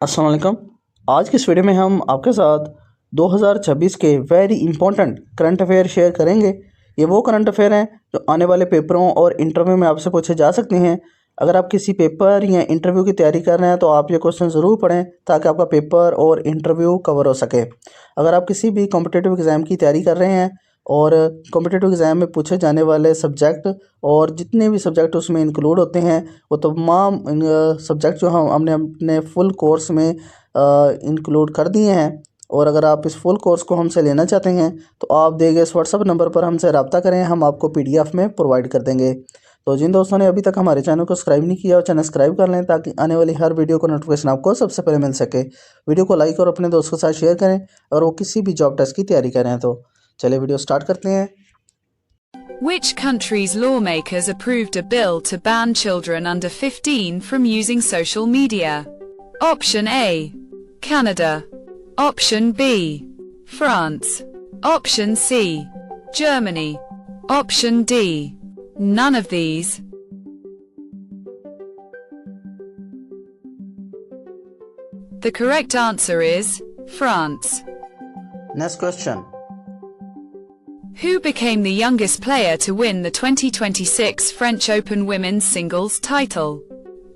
अस्सलाम वालेकुम। आज की इस वीडियो में हम आपके साथ 2026 के very important current affair share करेंगे। ये वो करंट अफेयर हैं जो आने वाले पेपरों और इंटरव्यू में आपसे पूछे जा सकते हैं। अगर आप किसी पेपर या इंटरव्यू की तैयारी कर रहे हैं तो आप ये क्वेश्चन ज़रूर पढ़ें ताकि आपका पेपर और इंटरव्यू कवर हो सके। अगर आप किसी भी कॉम्पिटिटिव एग्ज़ाम की तैयारी कर रहे हैं और कॉम्पिटिटिव एग्ज़ाम में पूछे जाने वाले सब्जेक्ट और जितने भी सब्जेक्ट उसमें इंक्लूड होते हैं वो तमाम सब्जेक्ट जो हमने अपने फुल कोर्स में इंक्लूड कर दिए हैं। और अगर आप इस फुल कोर्स को हमसे लेना चाहते हैं तो आप दिए गए इस व्हाट्सअप नंबर पर हमसे रब्ता करें, हम आपको PDF में प्रोवाइड कर देंगे। तो जिन दोस्तों ने अभी तक हमारे चैनल को सब्सक्राइब नहीं किया, चैनल सब्सक्राइब कर लें ताकि आने वाली हर वीडियो को नोटिफिकेशन आपको सबसे पहले मिल सके। वीडियो को लाइक और अपने दोस्तों के साथ शेयर करें और वो किसी भी जॉब टेस्ट की तैयारी कर रहे हैं। तो चलिए वीडियो स्टार्ट करते हैं। Which country's lawmakers approved a bill to ban children under 15 from using social media? Option A. Canada. Option B. France. Option C. Germany. Option D. None of these. The correct answer is France. Next question. Who became the youngest player to win the 2026 French Open Women's Singles title?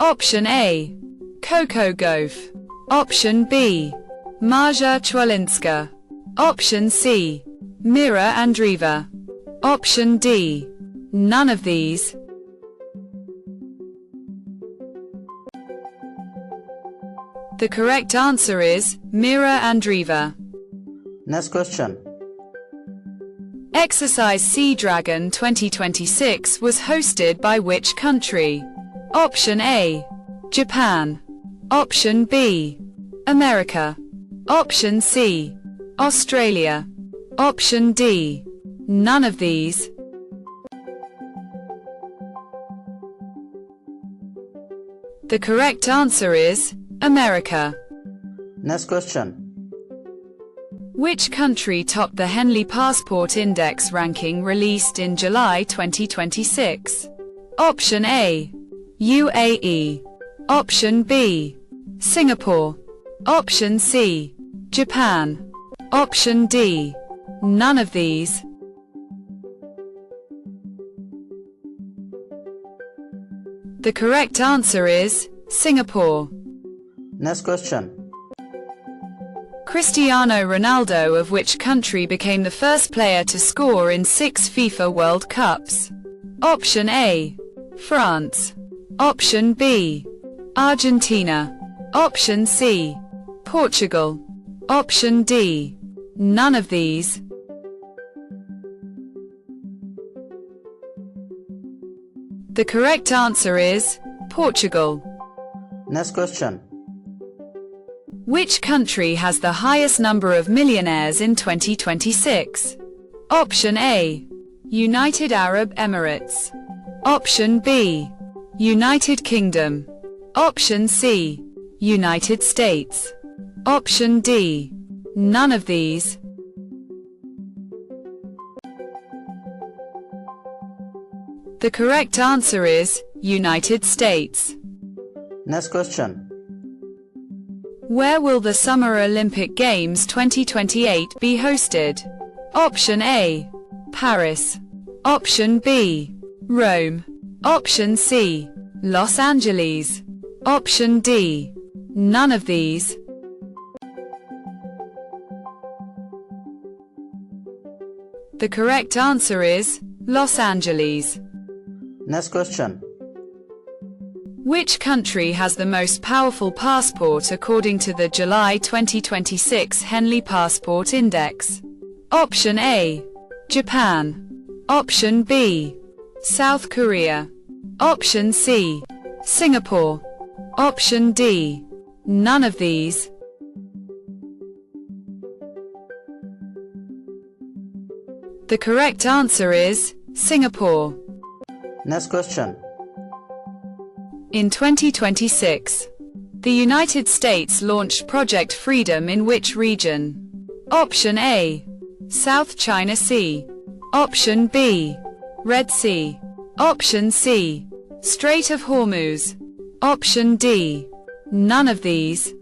Option A. Coco Gauff. Option B. Marja Chwalinska. Option C. Mira Andreeva. Option D. None of these. The correct answer is Mira Andreeva. Next question. Exercise Sea Dragon 2026 was hosted by which country? Option A. Japan. Option B. America. Option C. Australia. Option D. None of these. The correct answer is America. Next question. Which country topped the Henley Passport Index ranking released in July 2026? Option A. UAE. Option B. Singapore. Option C. Japan. Option D. None of these. The correct answer is Singapore. Next question. Cristiano Ronaldo of which country became the first player to score in 6 FIFA World Cups? Option A. France. Option B. Argentina. Option C. Portugal. Option D. None of these. The correct answer is Portugal. Next question. Which country has the highest number of millionaires in 2026? Option A. United Arab Emirates. Option B. United Kingdom. Option C. United States. Option D. None of these. The correct answer is United States. Next question. Where will the Summer Olympic Games 2028 be hosted? Option A. Paris. Option B. Rome. Option C. Los Angeles. Option D. None of these. The correct answer is Los Angeles. Next question. Which country has the most powerful passport according to the July 2026 Henley Passport Index? Option A. Japan. Option B. South Korea. Option C. Singapore. Option D. None of these. The correct answer is Singapore. Next question. In 2026, the United States launched Project Freedom in which region? Option A. South China Sea. Option B. Red Sea. Option C. Strait of Hormuz. Option D. None of these.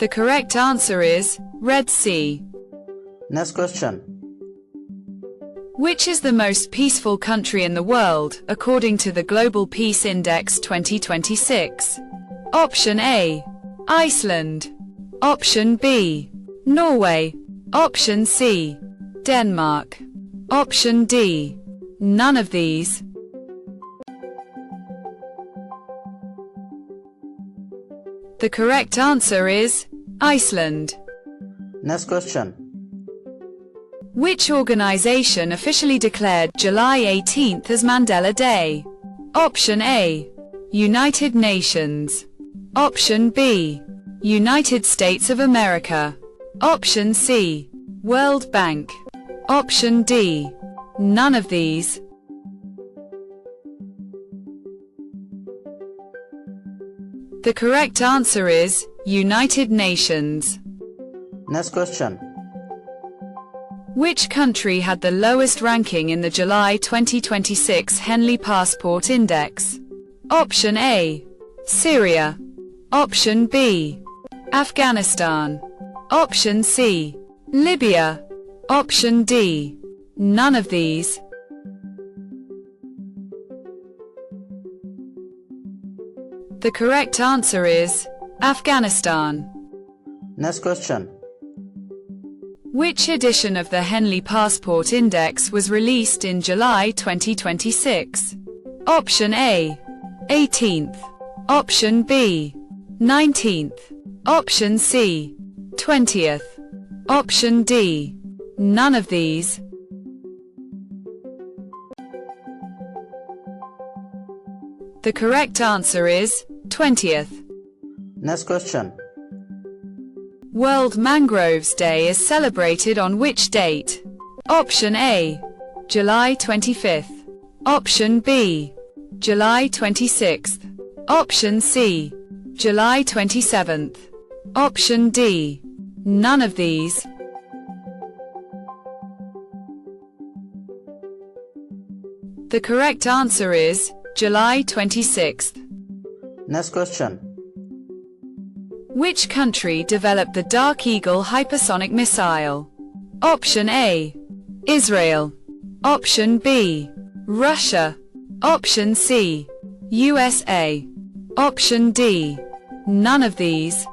The correct answer is Red Sea. Next question. Which is the most peaceful country in the world, according to the Global Peace Index 2026? Option A, Iceland. Option B, Norway. Option C, Denmark. Option D, none of these. The correct answer is Iceland. Next question. Which organization officially declared July 18th as Mandela Day? Option A, United Nations. Option B, United States of America. Option C, World Bank. Option D, none of these. The correct answer is United Nations. Next question. Which country had the lowest ranking in the July 2026 Henley Passport Index? Option A, Syria. Option B, Afghanistan. Option C, Libya. Option D, none of these. The correct answer is Afghanistan. Next question. Which edition of the Henley Passport Index was released in July 2026? Option A, 18th. Option B, 19th. Option C, 20th. Option D, none of these. The correct answer is 20th. Next question. World Mangroves Day is celebrated on which date? Option A, July 25th. Option B, July 26th. Option C, July 27th. Option D, none of these. The correct answer is July 26th. Next question. Which country developed the Dark Eagle hypersonic missile? Option A, Israel. Option B, Russia. Option C, USA. Option D, none of these.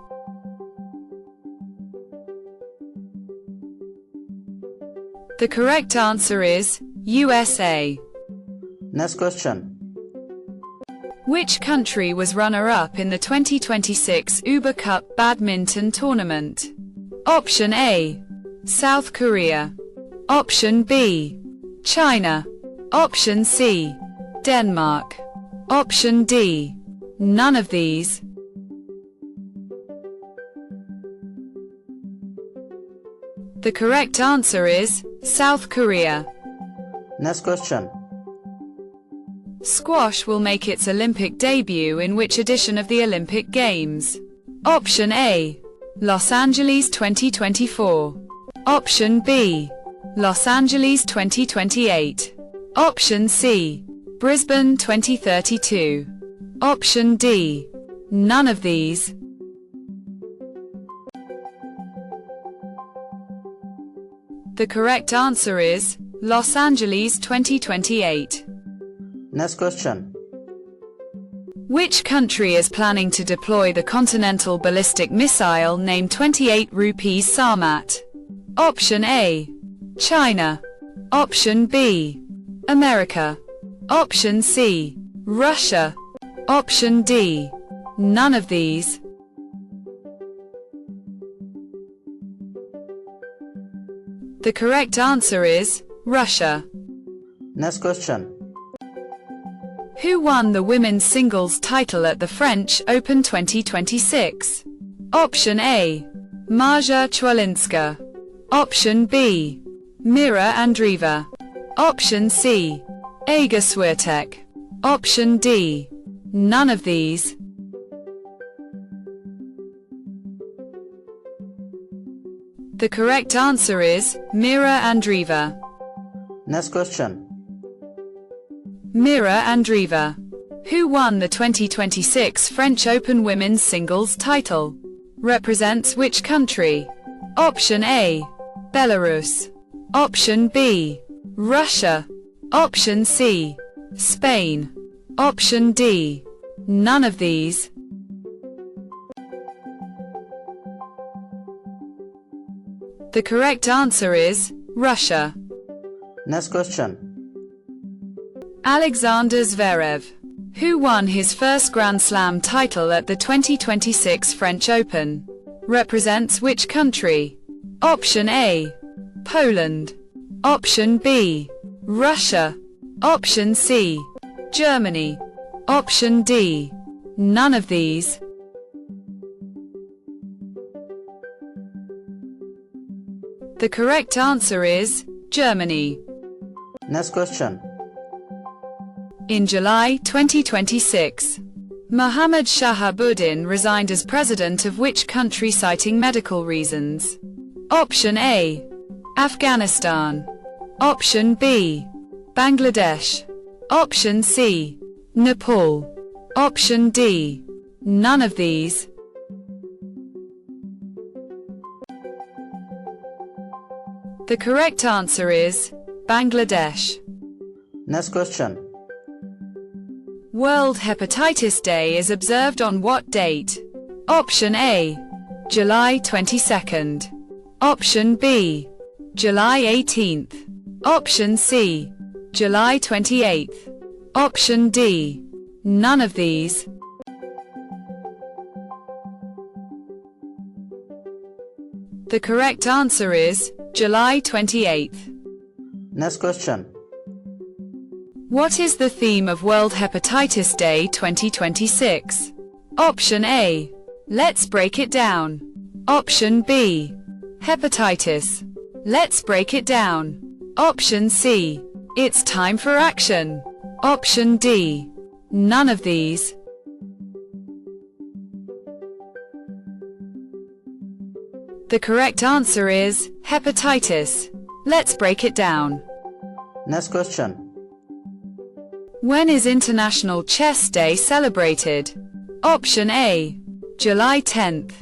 The correct answer is USA. Next question. Which country was runner-up in the 2026 Uber Cup badminton tournament? Option A, South Korea. Option B, China. Option C, Denmark. Option D, none of these. The correct answer is South Korea. Next question. Squash will make its Olympic debut in which edition of the Olympic Games? Option A, Los Angeles 2024. Option B, Los Angeles 2028. Option C, Brisbane 2032. Option D, none of these. The correct answer is Los Angeles 2028. Next question. Which country is planning to deploy the Continental Ballistic Missile named 28 Rupees Sarmat? Option A, China. Option B, America. Option C, Russia. Option D, none of these. The correct answer is Russia. Next question. Who won the women's singles title at the French Open 2026? Option A, Marja Chwalinska. Option B, Mira Andreeva. Option C, Iga Swiatek. Option D, none of these. The correct answer is Mira Andreeva. Next question. Mira Andreeva. Who won the 2026 French Open women's singles title? represents which country? Option A, Belarus. Option B, Russia. Option C, Spain. Option D, none of these. The correct answer is Russia. Next question. Alexander Zverev, who won his first Grand Slam title at the 2026 French Open, represents which country? Option A, Poland. Option B, Russia. Option C, Germany. Option D, none of these. The correct answer is Germany. Next question. In July 2026, Mohammad Shahabuddin resigned as president of which country citing medical reasons? Option A, Afghanistan. Option B, Bangladesh. Option C, Nepal. Option D, none of these. The correct answer is Bangladesh. Next question. World Hepatitis Day is observed on what date? Option A, July 22nd. Option B, July 18th. Option C, July 28th. Option D, none of these. The correct answer is July 28th. Next question. What is the theme of World Hepatitis Day 2026? Option A, let's break it down. Option B, hepatitis. Let's break it down. Option C, it's time for action. Option D, none of these. The correct answer is hepatitis. Let's break it down. Next question. When is International Chess Day celebrated? Option A, July 10th.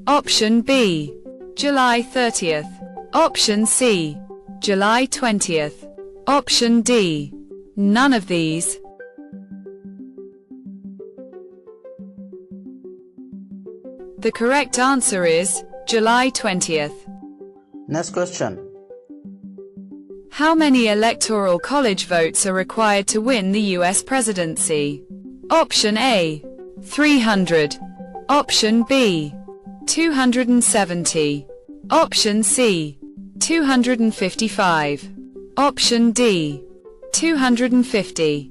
Option B, July 30th. Option C, July 20th. Option D, none of these. The correct answer is July 20th. Next question. How many electoral college votes are required to win the US presidency? Option A, 300. Option B, 270. Option C, 255. Option D, 250.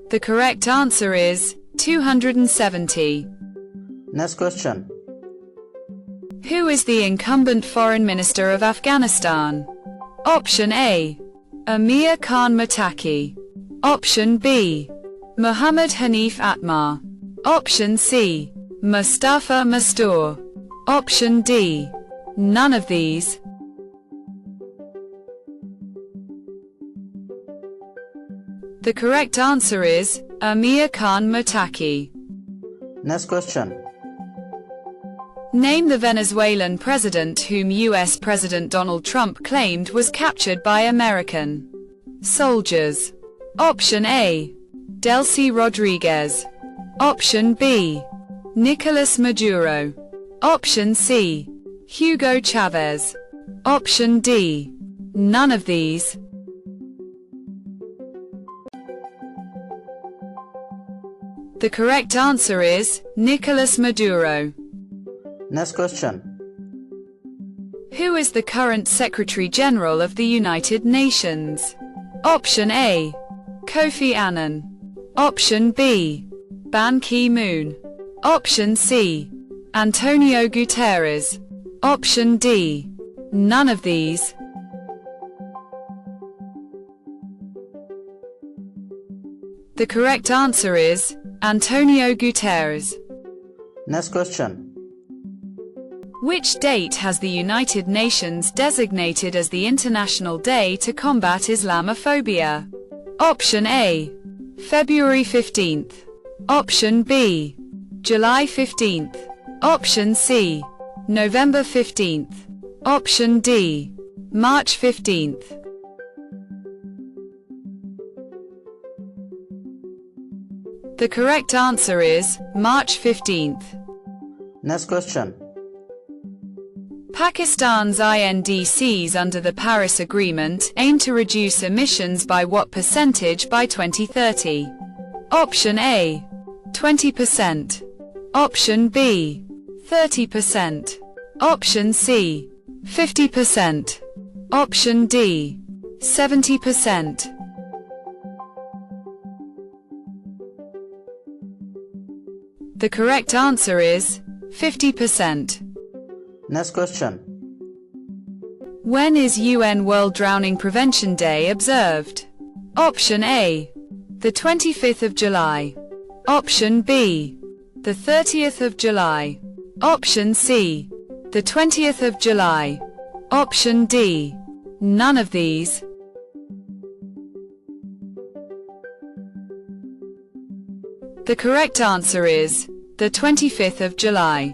The correct answer is 270. Next question. Who is the incumbent foreign minister of Afghanistan? Option A, Amir Khan Muttaqi. Option B, Muhammad Hanif Atmar. Option C, Mustafa Mastur. Option D, none of these. The correct answer is Amir Khan Muttaqi. Next question. Name the Venezuelan president whom US President Donald Trump claimed was captured by American soldiers. Option A, Delcy Rodriguez. Option B, Nicolas Maduro. Option C, Hugo Chavez. Option D, none of these. The correct answer is Nicolas Maduro. Next question. Who is the current Secretary General of the United Nations? Option A, Kofi Annan. Option B, Ban Ki-moon. Option C, Antonio Guterres. Option D, none of these. The correct answer is Antonio Guterres. Next question. Which date has the United Nations designated as the International Day to Combat Islamophobia? Option A, February 15th. Option B, July 15th. Option C, November 15th. Option D, March 15th. The correct answer is March 15th. Next question. Pakistan's INDCs under the Paris Agreement aim to reduce emissions by what percentage by 2030? Option A, 20%. Option B, 30%. Option C, 50%. Option D, 70%. The correct answer is 50%. Next question. When is UN World Drowning Prevention Day observed? Option A, the 25th of July. Option B, the 30th of July. Option C, the 20th of July. Option D, none of these. The correct answer is the 25th of July.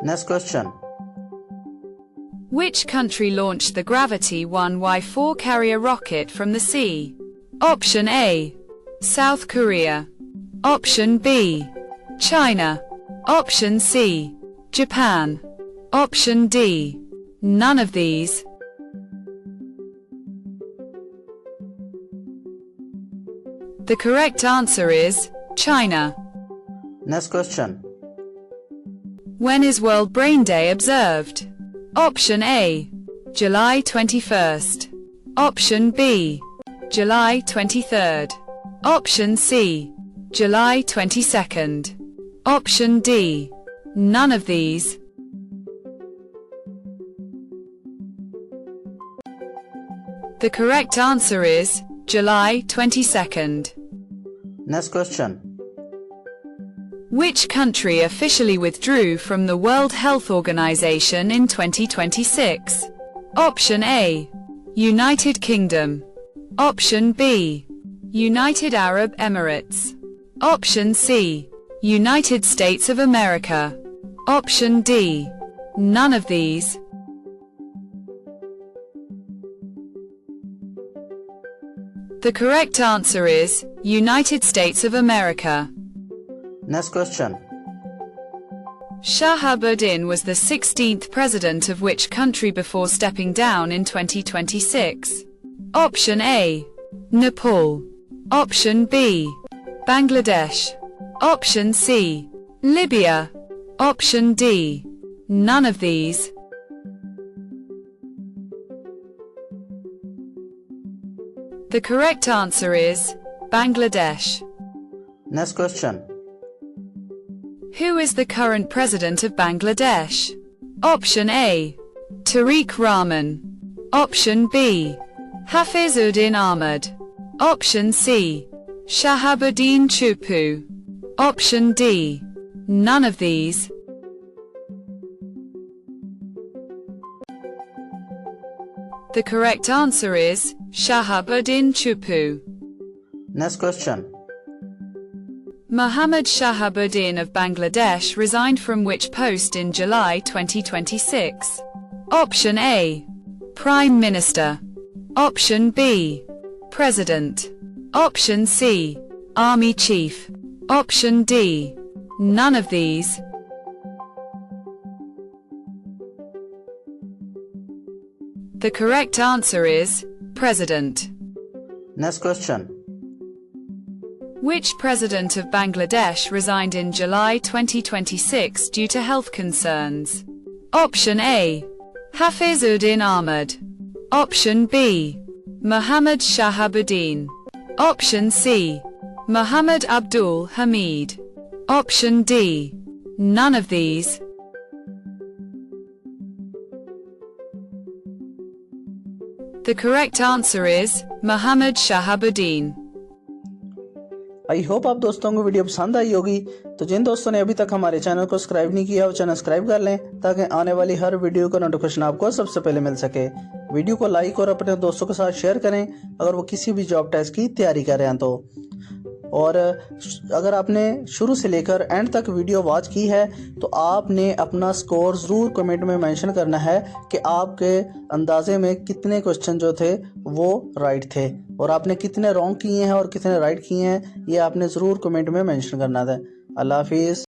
Next question. Which country launched the Gravity 1Y4 carrier rocket from the sea? Option A, South Korea. Option B, China. Option C, Japan. Option D, none of these. The correct answer is China. Next question. When is World Brain Day observed? Option A, July 21st. Option B, July 23rd. Option C, July 22nd. Option D, none of these. The correct answer is July 22nd. Next question. Which country officially withdrew from the World Health Organization in 2026? Option A, United Kingdom. Option B, United Arab Emirates. Option C, United States of America. Option D, none of these. The correct answer is United States of America. Next question. Shahabuddin was the 16th president of which country before stepping down in 2026? Option A, Nepal. Option B, Bangladesh. Option C, Libya. Option D, none of these. The correct answer is Bangladesh. Next question. Who is the current president of Bangladesh? Option A, Tariq Rahman. Option B, Hafizuddin Ahmad. Option C, Shahabuddin Chupu. Option D, none of these. The correct answer is Shahabuddin Chupu. Next question. Muhammad Shahabuddin of Bangladesh resigned from which post in July 2026? Option A, Prime Minister. Option B, President. Option C, Army Chief. Option D, none of these. The correct answer is President. Next question. Which president of Bangladesh resigned in July 2026 due to health concerns? Option A, Hafizuddin Ahmad. Option B, Muhammad Shahabuddin. Option C, Muhammad Abdul Hamid. Option D, none of these. The correct answer is Muhammad Shahabuddin. I hope आप दोस्तों को video पसंद आई होगी। तो जिन दोस्तों ने अभी तक हमारे चैनल को सब्सक्राइब नहीं किया वो चैनल सब्सक्राइब कर लें ताकि आने वाली हर वीडियो का नोटिफिकेशन आपको सबसे पहले मिल सके। वीडियो को लाइक और अपने दोस्तों के साथ शेयर करें अगर वो किसी भी जॉब टेस्ट की तैयारी कर रहे हैं। तो और अगर आपने शुरू से लेकर एंड तक वीडियो वॉच की है तो आपने अपना स्कोर ज़रूर कमेंट में मेंशन करना है कि आपके अंदाजे में कितने क्वेश्चन जो थे वो राइट थे और आपने कितने रॉन्ग किए हैं और कितने राइट किए हैं, ये आपने ज़रूर कमेंट में मेंशन करना था। अल्लाह हाफिज़।